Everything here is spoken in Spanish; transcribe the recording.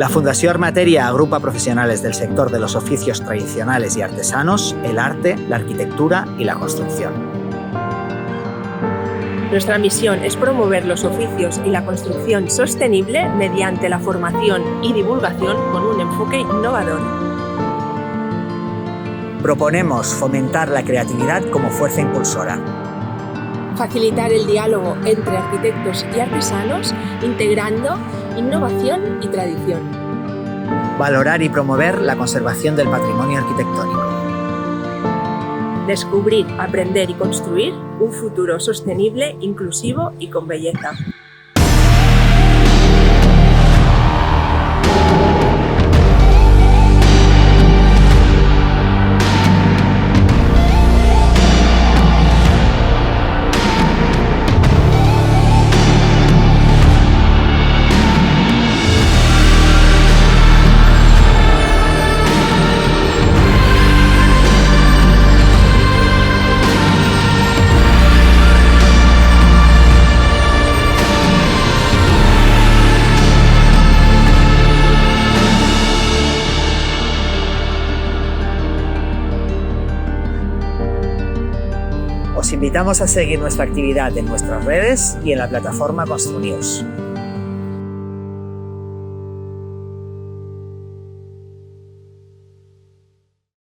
La Fundació Armateria agrupa profesionales del sector de los oficios tradicionales y artesanos, el arte, la arquitectura y la construcción. Nuestra misión es promover los oficios y la construcción sostenible mediante la formación y divulgación con un enfoque innovador. Proponemos fomentar la creatividad como fuerza impulsora. Facilitar el diálogo entre arquitectos y artesanos, integrando innovación y tradición. Valorar y promover la conservación del patrimonio arquitectónico. Descubrir, aprender y construir un futuro sostenible, inclusivo y con belleza. Os invitamos a seguir nuestra actividad en nuestras redes y en la plataforma Construnews.